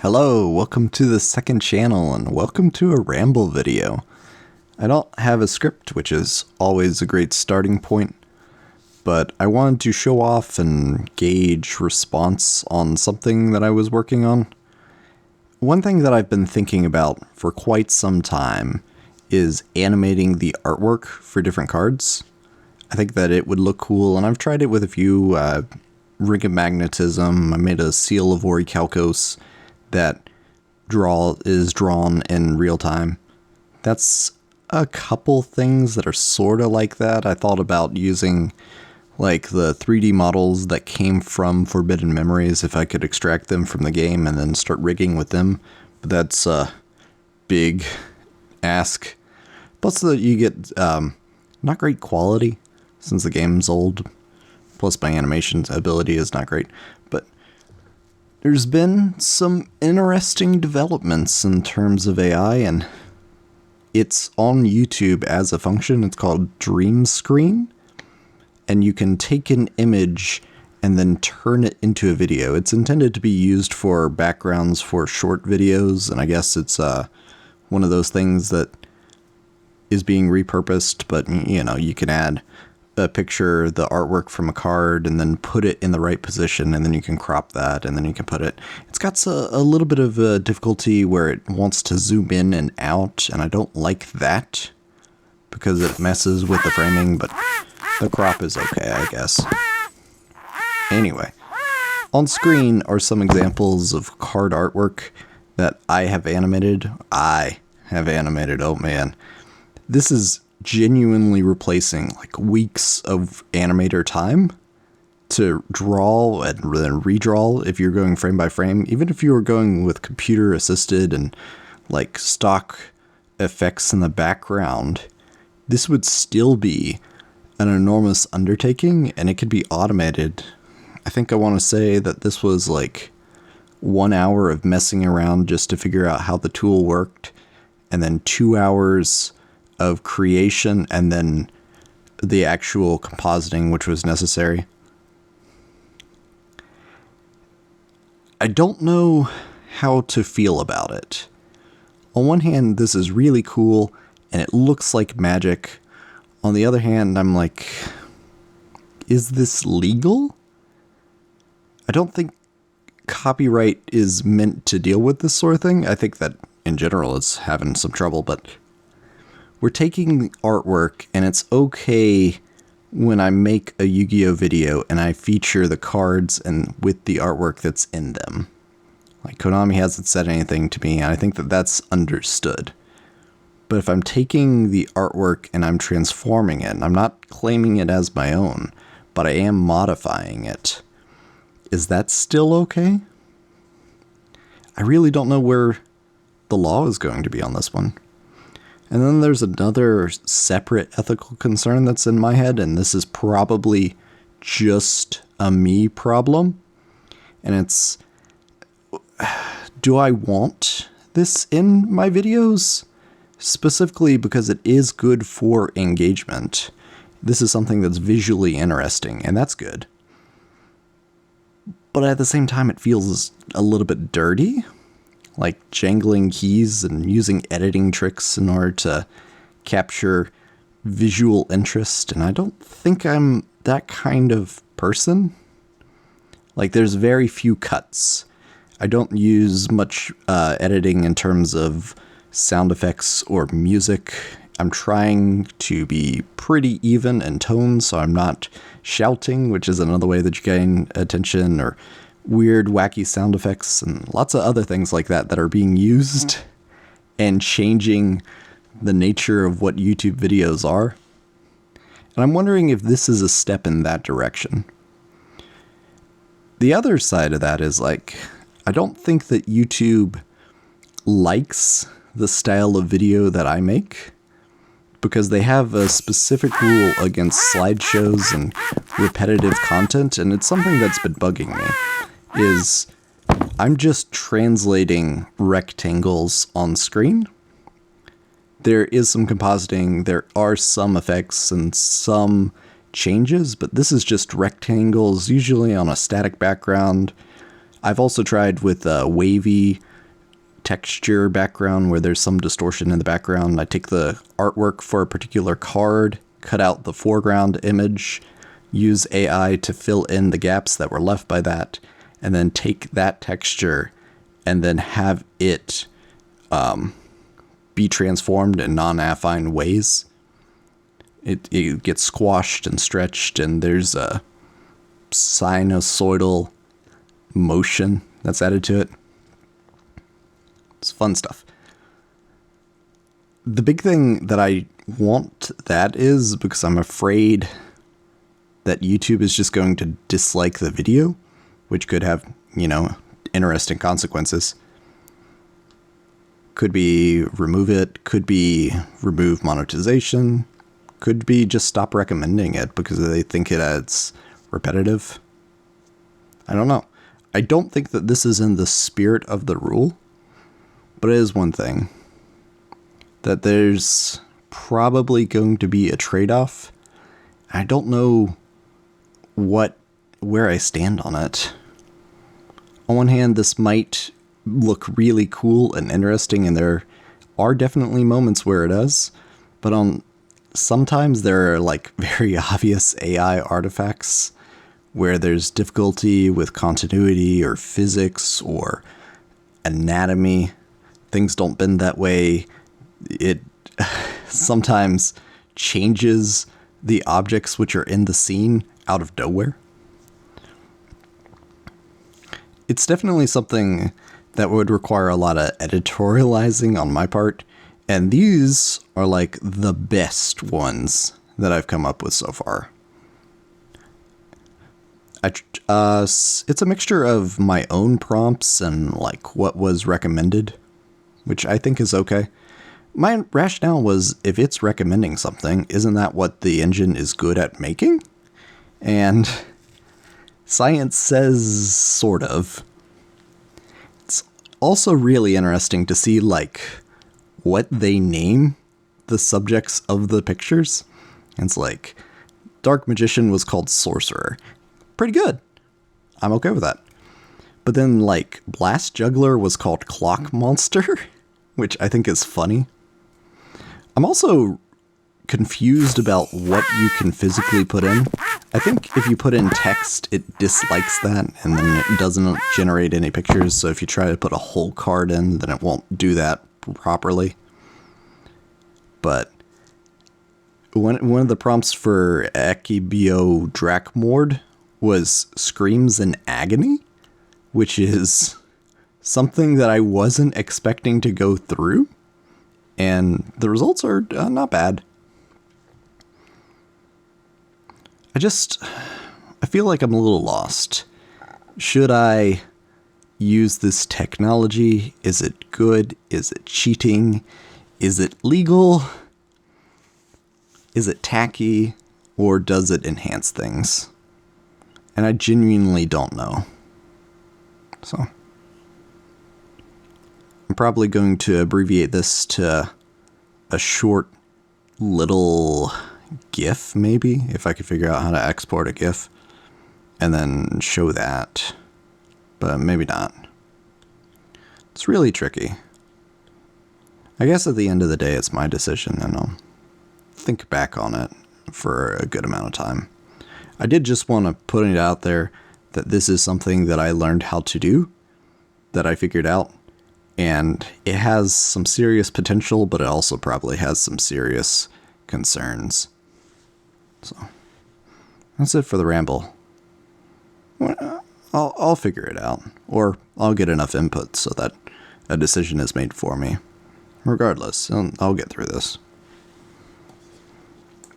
Hello, welcome to the second channel and welcome to a Ramble video. I don't have a script, which is always a great starting point, but I wanted to show off and gauge response on something that I was working on. One thing that I've been thinking about for quite some time is animating the artwork for different cards. I think that it would look cool, and I've tried it with a few Ring of Magnetism. I made a Seal of Orichalcos that is drawn in real time. That's a couple things that are sort of like that. I thought about using like the 3D models that came from Forbidden Memories, if I could extract them from the game and then start rigging with them. But that's a big ask. Plus you get not great quality since the game's old. Plus my animation ability is not great. But there's been some interesting developments in terms of AI, and it's on YouTube as a function. It's called Dream Screen, and you can take an image and then turn it into a video. It's intended to be used for backgrounds for short videos, and I guess it's one of those things that is being repurposed, but you know, you can add a picture, the artwork from a card, and then put it in the right position, and then you can crop that, and then you can put it. It's got a little bit of a difficulty where it wants to zoom in and out, and I don't like that because it messes with the framing, but the crop is okay, I guess. Anyway, on screen are some examples of card artwork that I have animated. Oh man. This is genuinely replacing like weeks of animator time to draw and then redraw if you're going frame by frame. Even if you were going with computer assisted and like stock effects in the background, this would still be an enormous undertaking, and it could be automated. I think I want to say that this was like 1 hour of messing around just to figure out how the tool worked, and then 2 hours of creation, and then the actual compositing, which was necessary. I don't know how to feel about it. On one hand, this is really cool, and it looks like magic. On the other hand, I'm like, is this legal? I don't think copyright is meant to deal with this sort of thing. I think that in general it's having some trouble, but we're taking artwork, and it's okay when I make a Yu-Gi-Oh video and I feature the cards and with the artwork that's in them. Like, Konami hasn't said anything to me, and I think that that's understood. But if I'm taking the artwork and I'm transforming it, and I'm not claiming it as my own, but I am modifying it, is that still okay? I really don't know where the law is going to be on this one. And then there's another separate ethical concern that's in my head, and this is probably just a me problem. And it's, do I want this in my videos? Specifically because it is good for engagement. This is something that's visually interesting, and that's good. But at the same time, it feels a little bit dirty. Like jangling keys and using editing tricks in order to capture visual interest, and I don't think I'm that kind of person. Like, there's very few cuts. I don't use much editing in terms of sound effects or music. I'm trying to be pretty even in tone, so I'm not shouting, which is another way that you gain attention, or weird, wacky sound effects, and lots of other things like that that are being used and changing the nature of what YouTube videos are. And I'm wondering if this is a step in that direction. The other side of that is, like, I don't think that YouTube likes the style of video that I make, because they have a specific rule against slideshows and repetitive content, and it's something that's been bugging me. Is I'm just translating rectangles on screen. There is some compositing, there are some effects and some changes, but this is just rectangles, usually on a static background. I've also tried with a wavy texture background where there's some distortion in the background. I take the artwork for a particular card, cut out the foreground image, use AI to fill in the gaps that were left by that, and then take that texture and then have it be transformed in non-affine ways. It gets squashed and stretched, and there's a sinusoidal motion that's added to it. It's fun stuff. The big thing that I want that is because I'm afraid that YouTube is just going to dislike the video, which could have, interesting consequences. Could be remove it, could be remove monetization, could be just stop recommending it because they think it's repetitive. I don't know. I don't think that this is in the spirit of the rule, but it is one thing that there's probably going to be a trade-off. I don't know where I stand on it. On one hand, this might look really cool and interesting, and there are definitely moments where it does, but sometimes there are like very obvious AI artifacts where there's difficulty with continuity or physics or anatomy. Things don't bend that way. It sometimes changes the objects which are in the scene out of nowhere. It's definitely something that would require a lot of editorializing on my part, and these are like the best ones that I've come up with so far. It's a mixture of my own prompts and like what was recommended, which I think is okay. My rationale was, if it's recommending something, isn't that what the engine is good at making? And science says sort of. It's also really interesting to see like what they name the subjects of the pictures. And it's like Dark Magician was called Sorcerer. Pretty good. I'm okay with that. But then like Blast Juggler was called Clock Monster, which I think is funny. I'm also confused about what you can physically put in. I think if you put in text, it dislikes that, and then it doesn't generate any pictures. So if you try to put a whole card in, then it won't do that properly. But one of the prompts for Ekibio Drakmord was Screams in Agony, which is something that I wasn't expecting to go through. And the results are not bad. I feel like I'm a little lost. Should I use this technology? Is it good? Is it cheating? Is it legal? Is it tacky? Or does it enhance things? And I genuinely don't know. So I'm probably going to abbreviate this to a short little GIF, maybe, if I could figure out how to export a GIF and then show that, but maybe not. It's really tricky. I guess at the end of the day, it's my decision, and I'll think back on it for a good amount of time. I did just want to put it out there that this is something that I learned how to do, that I figured out, and it has some serious potential, but it also probably has some serious concerns. So that's it for the ramble. I'll figure it out, or I'll get enough input so that a decision is made for me. Regardless, I'll get through this.